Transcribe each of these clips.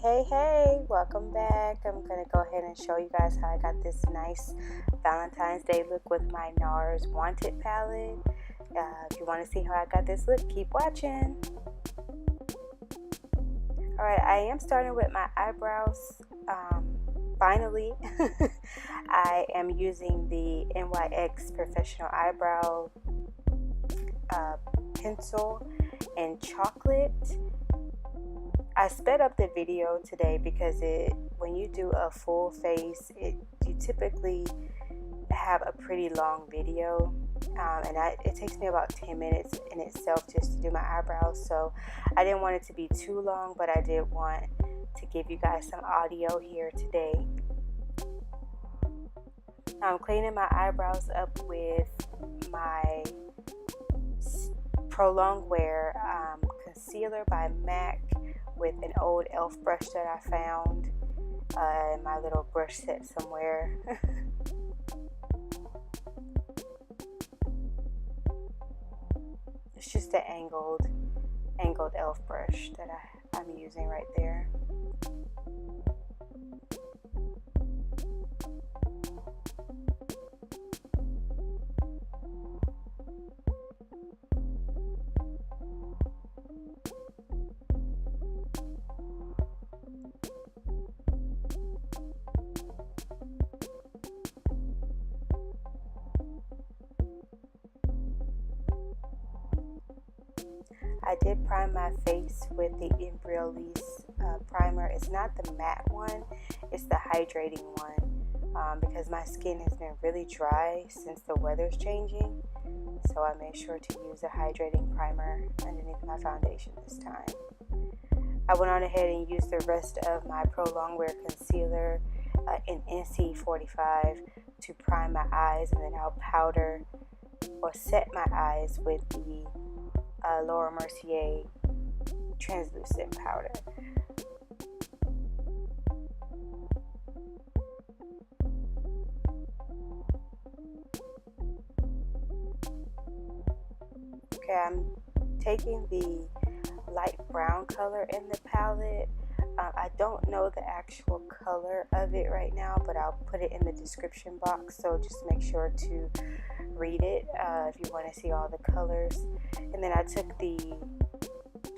Hey, welcome back. I'm gonna go ahead and show you guys how I got this nice Valentine's Day look with my Nars Wanted Palette. If you want to see how I got this look, keep watching. Alright, I am starting with my eyebrows. Finally, I am using the NYX Professional Eyebrow pencil in chocolate. I sped up the video today because when you do a full face, you typically have a pretty long video, and it takes me about 10 minutes in itself just to do my eyebrows, so I didn't want it to be too long, but I did want to give you guys some audio here today. I'm cleaning my eyebrows up with my Prolonged Wear concealer by MAC with an old e.l.f. brush that I found in my little brush set somewhere. It's just an angled e.l.f. brush that I'm using right there. I did prime my face with the Embryolisse primer. It's not the matte one, it's the hydrating one, because my skin has been really dry since the weather's changing, so I made sure to use a hydrating primer underneath my foundation this time. I went on ahead and used the rest of my Prolonged Wear concealer in NC45 to prime my eyes, and then I'll powder or set my eyes with the Laura Mercier translucent powder. Okay, I'm taking the light brown color in the palette. I don't know the actual color of it right now, but I'll put it in the description box, so just make sure to read it if you want to see all the colors. And then I took the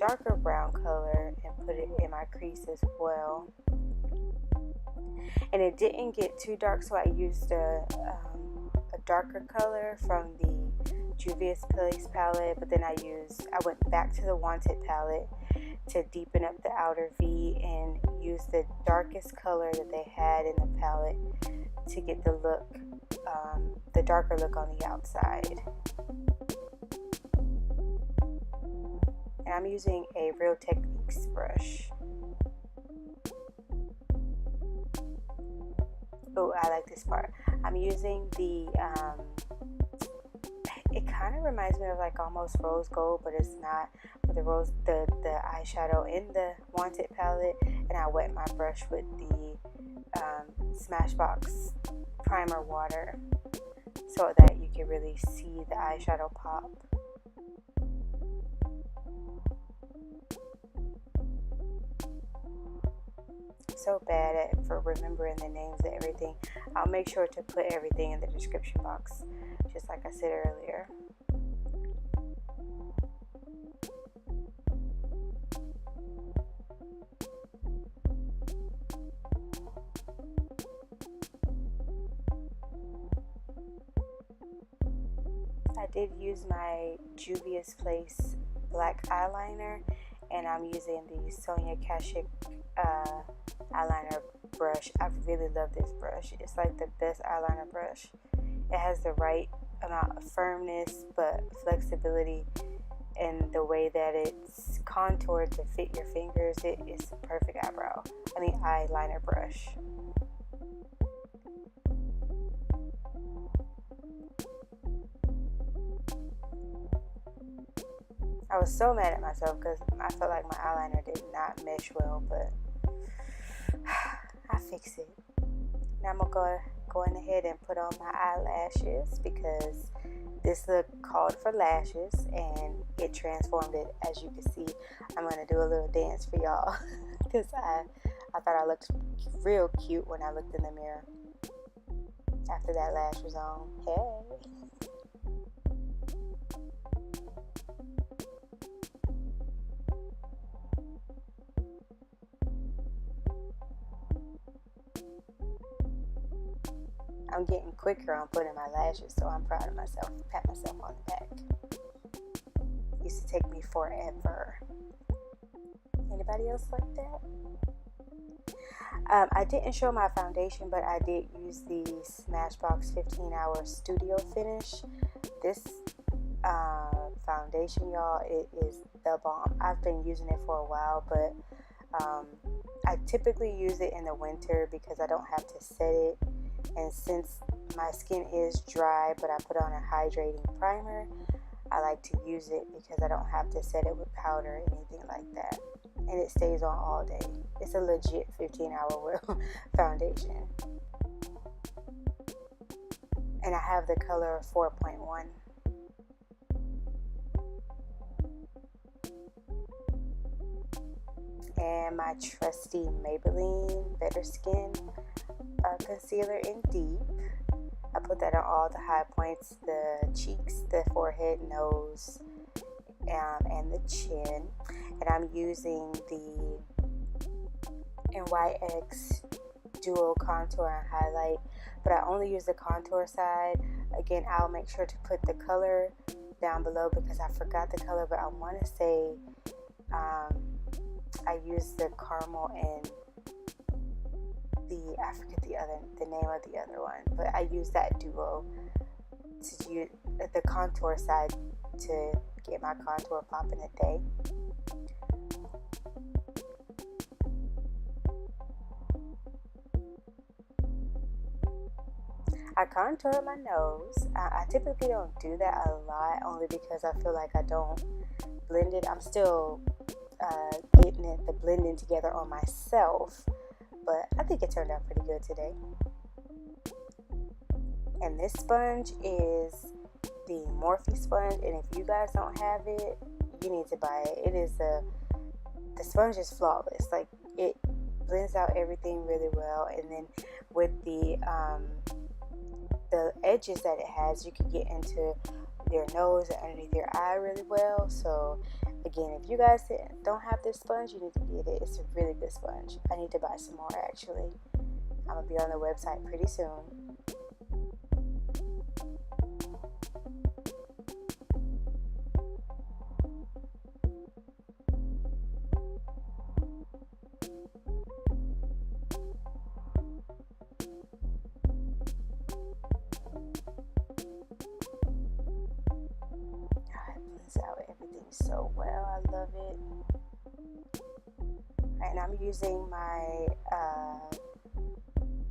darker brown color and put it in my crease as well, and it didn't get too dark, so I used a darker color from the Juvia's Place palette, but then I went back to the Wanted palette to deepen up the outer V and use the darkest color that they had in the palette to get the look, the darker look on the outside. And I'm using a Real Techniques brush. Oh, I like this part. I'm using the it kind of reminds me of like almost rose gold, but it's not. With the eyeshadow in the Wanted palette, and I wet my brush with the Smashbox primer water so that you can really see the eyeshadow pop. So bad for remembering the names of everything. I'll make sure to put everything in the description box, just like I said earlier. I did use my Juvia's Place black eyeliner, and I'm using the Sonia Kashuk eyeliner brush. I really love this brush. It's like the best eyeliner brush. It has the right amount of firmness but flexibility, and the way that it's contoured to fit your fingers, it is the perfect eyeliner brush. I was so mad at myself because I felt like my eyeliner did not mesh well, but I fixed it. Now I'm going ahead and put on my eyelashes because this look called for lashes and it transformed it. As you can see, I'm going to do a little dance for y'all because I thought I looked real cute when I looked in the mirror after that lash was on. Hey. I'm getting quicker on putting my lashes, so I'm proud of myself. Pat myself on the back. It used to take me forever. Anybody else like that? I didn't show my foundation, but I did use the Smashbox 15-hour Studio Finish. This foundation, y'all, it is the bomb. I've been using it for a while, but I typically use it in the winter because I don't have to set it. And since my skin is dry, but I put on a hydrating primer, I like to use it because I don't have to set it with powder or anything like that. And it stays on all day. It's a legit 15-hour foundation. And I have the color 4.1. And my trusty Maybelline Better Skin concealer in Deep. I put that on all the high points, the cheeks, the forehead, nose, and the chin. And I'm using the NYX Dual Contour and Highlight, but I only use the contour side. Again, I'll make sure to put the color down below because I forgot the color, but I want to say I used the caramel and I forget the name of the other one, but I use that duo to use the contour side to get my contour popping today. I contour my nose. I typically don't do that a lot, only because I feel like I don't blend it. I'm still getting the blending together on myself, but I think it turned out pretty good today. And this sponge is the Morphe sponge, and if you guys don't have it, you need to buy it. It is the sponge is flawless. Like, it blends out everything really well, and then with the edges that it has, you can get into your nose and underneath your eye really well. So again, if you guys don't have this sponge, you need to get it. It's a really good sponge. I need to buy some more, actually. I'm gonna be on the website pretty soon. Out everything so well. I love it. And I'm using my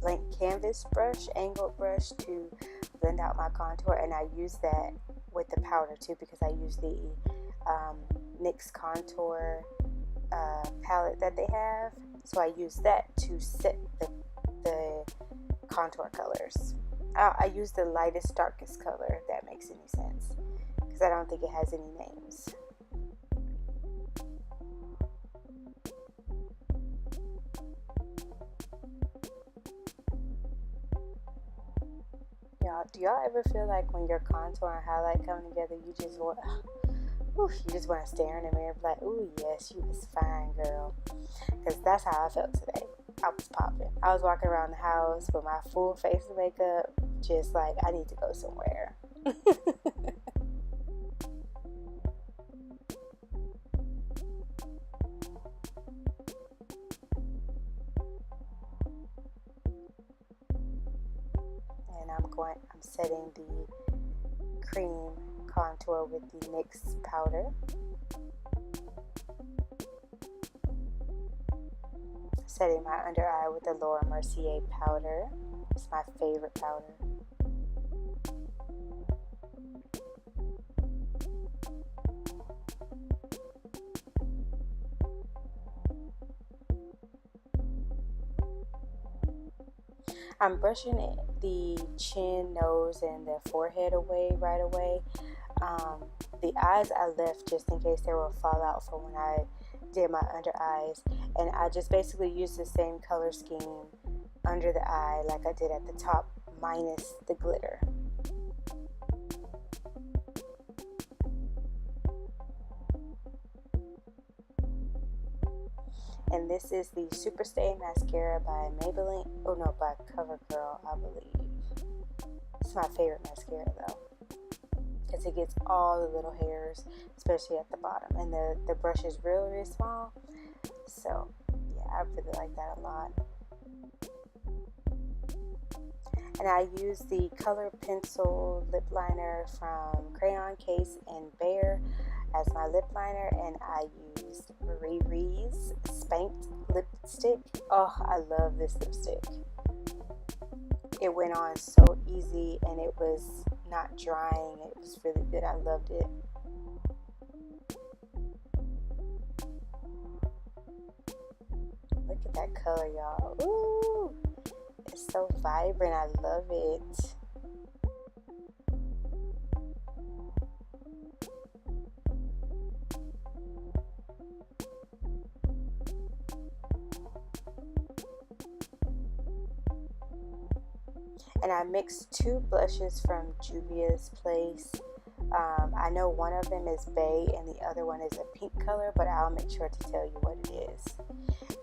blank canvas brush, angled brush, to blend out my contour, and I use that with the powder too because I use the NYX contour palette that they have, so I use that to set the contour colors. I use the lightest, darkest color, if that makes any sense, because I don't think it has any names. Do y'all ever feel like when your contour and highlight come together, you just want to stare in the mirror and be like, ooh, yes, you was fine, girl. Because that's how I felt today. I was popping. I was walking around the house with my full face of makeup, just like, I need to go somewhere. And I'm setting the cream contour with the NYX powder. Setting my under eye with the Laura Mercier powder. It's my favorite powder. I'm brushing the chin, nose, and the forehead away right away. The eyes I left just in case they will fall out for when I did my under eyes, and I just basically used the same color scheme under the eye like I did at the top, minus the glitter. And this is the Super Stay Mascara by Maybelline. Oh no, by CoverGirl, I believe. It's my favorite mascara though, because it gets all the little hairs, especially at the bottom. And the brush is really small. So yeah, I really like that a lot. And I use the Color Pencil lip liner from Crayon Case and Bare as my lip liner, and I used Nars Spanked lipstick. Oh, I love this lipstick. It went on so easy, and it was not drying. It was really good. I loved it. Look at that color, y'all. Ooh, it's so vibrant. I love it. And I mixed two blushes from Juvia's Place. I know one of them is Bay and the other one is a pink color, but I'll make sure to tell you what it is.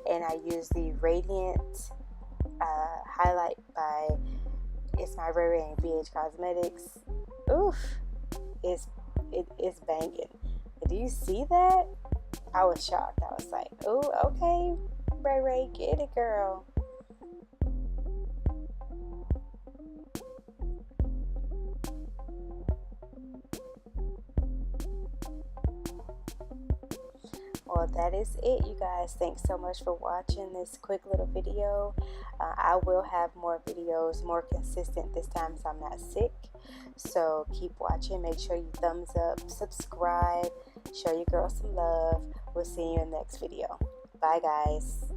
And I use the Radiant highlight by It's My Ray and BH Cosmetics. Oof, it's banging. Do you see that? I was shocked. I was like, oh, okay, Ray, get it, girl. Well, that is it, you guys. Thanks so much for watching this quick little video. I will have more videos, more consistent this time, so I'm not sick. So keep watching. Make sure you thumbs up, subscribe, show your girl some love. We'll see you in the next video. Bye, guys.